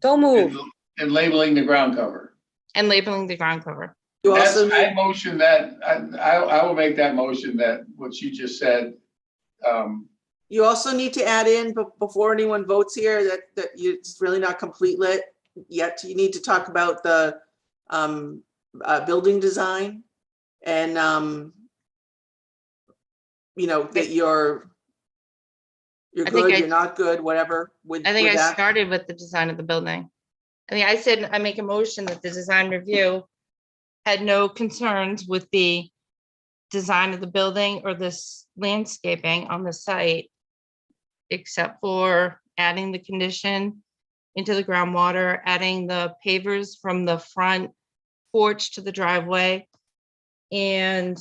G: So moved.
C: And labeling the ground cover.
B: and labeling the ground cover.
D: You
C: That's,
D: also
C: I
D: need,
C: motion that, I will make that motion that what you just said.
D: you also need to add in before anyone votes here that it's really not complete yet. You need to talk about the building design and that you're
B: I think
D: good,
B: I-
D: you're not good, whatever with
B: I think
D: with
B: I
D: that.
B: started with the design of the building. I think I said I make a motion that the design review had no concerns with the design of the building or this landscaping on the site, except for adding the condition into the groundwater, adding the pavers from the front porch to the driveway. And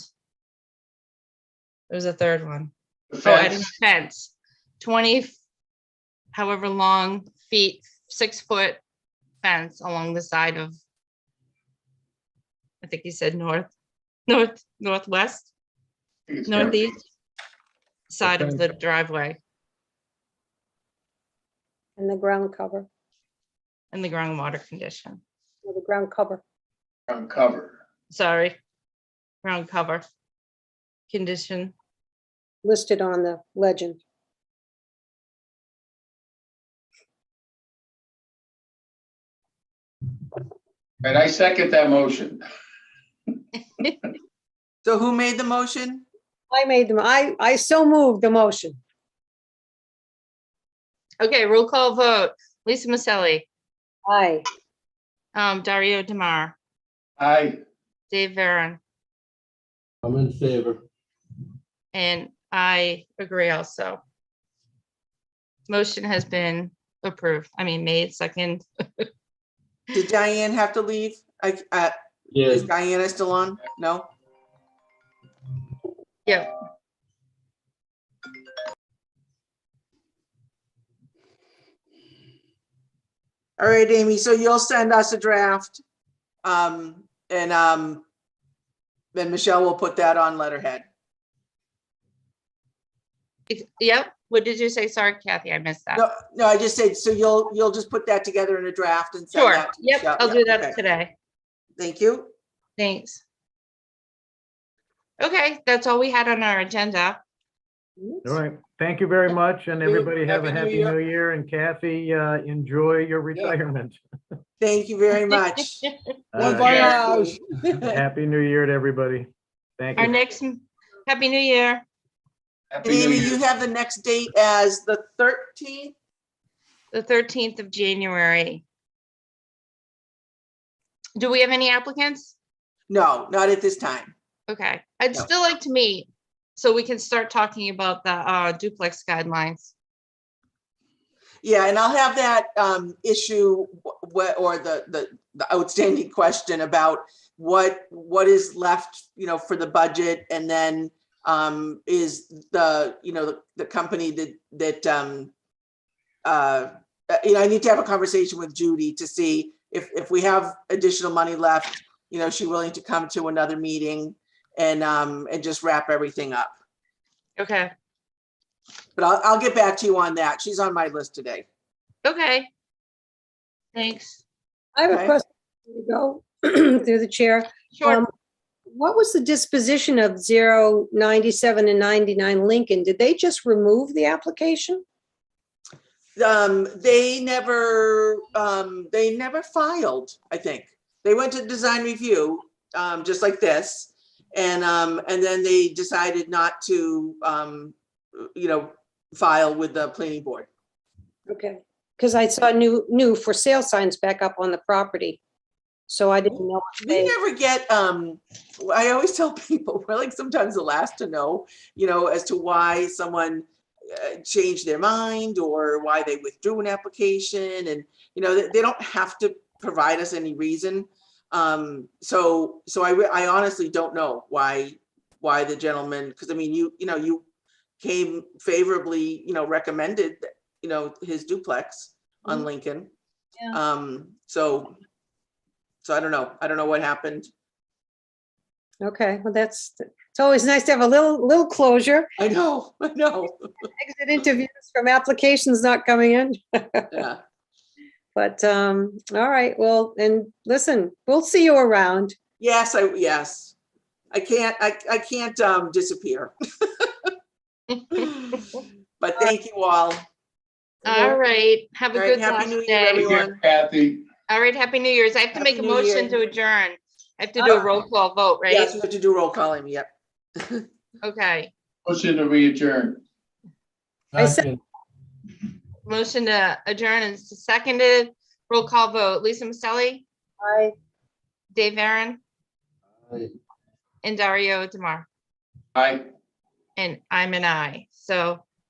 B: there was a third one.
C: The
B: Oh, adding a
C: fence,
B: fence, 20 however long feet, 6-foot fence along the side of, I think he said northwest,
C: I think it's gonna be-
B: northeast side of the driveway
G: And the ground cover,
B: and the groundwater condition.
G: or the ground cover.
C: on cover.
B: Sorry, ground cover condition.
G: Listed on the legend.
C: And I second that motion.
D: So who made the motion?
G: I made them, I so moved the motion.
B: Okay, roll call vote. Lisa Maselli,
G: Aye.
B: Dario Demar,
C: Aye.
B: Dave Varon,
F: I'm in favor.
B: and I agree also. Motion has been approved. I mean, made second.
D: Did Diane have to leave?
F: Yeah,
D: Is Diana still on? No?
B: Yep.
D: All right, Amy, so you'll send us a draft. Then Michelle will put that on letterhead.
B: Yep. What did you say? Sorry, Kathy, I missed that.
D: No, I just said, so you'll just put that together in a draft and send
B: Sure.
D: that. to
B: Yep,
D: Michelle.
B: I'll
D: Yeah,
B: do that
D: okay.
B: today.
D: Thank you.
B: Thanks. Okay, that's all we had on our agenda.
E: All right. Thank you very much. And everybody have a
F: Happy New
E: happy new year. And Kathy, enjoy your retirement.
D: Thank you very much.
E: All
F: Bon
E: right.
F: voyage.
E: Happy New Year to everybody. Thank
B: Our
E: you.
B: next, Happy New Year.
C: Happy New
D: Amy,
C: Year.
D: you have the next date as the 13th?
B: The 13th of January. Do we have any applicants?
D: No, not at this time.
B: Okay, I'd
D: No.
B: still like to meet so we can start talking about the duplex guidelines.
D: Yeah, and I'll have that issue or the outstanding question about what is left, for the budget, and then is the company that I need to have a conversation with Judy to see if we have additional money left, is she willing to come to another meeting and just wrap everything up.
B: Okay,
D: But I'll get back to you on that. She's on my list today.
B: okay. Thanks.
G: I have a
D: Okay.
G: question to go through the chair.
B: Sure.
G: What was the disposition of 097 and 99 Lincoln? Did they just remove the application?
D: They never filed, I think. They went to design review, just like this. And then they decided not to, file with the planning board.
G: Okay, because I saw new for sale signs back up on the property. So I didn't know if
D: We
G: they,
D: never get, I always tell people, we're like sometimes the last to know, as to why someone changed their mind or why they withdrew an application, and, they don't have to provide us any reason. So I honestly don't know why the gentleman, because I mean, you came favorably, recommended, his duplex on Lincoln. So I don't know. I don't know what happened.
G: okay, well, it's always nice to have a little closure.
D: I know.
G: Exit interviews from applications not coming in.
D: Yeah.
G: But, all right, well, and listen, we'll see you around.
D: Yes, I can't disappear. But thank you all.
B: All right, have a
D: All right,
B: good
D: Happy
B: last
D: New Year,
B: day.
C: Take care,
D: everyone.
C: Kathy.
B: All right, Happy New Year's. I have to
D: Happy
B: make a
D: New
B: motion
D: Year.
B: to adjourn. I have to do a roll call vote, right?
D: Yes, we have to do roll call, Amy. Yep.
B: Okay,
C: Motion to re-adjourn.
G: I said-
F: Second.
B: motion to adjourn is seconded. Roll call vote. Lisa Maselli,
G: Bye.
B: Dave Aaron,
F: Aye.
B: and Dario Demar.
C: Aye.
B: and I'm an aye. So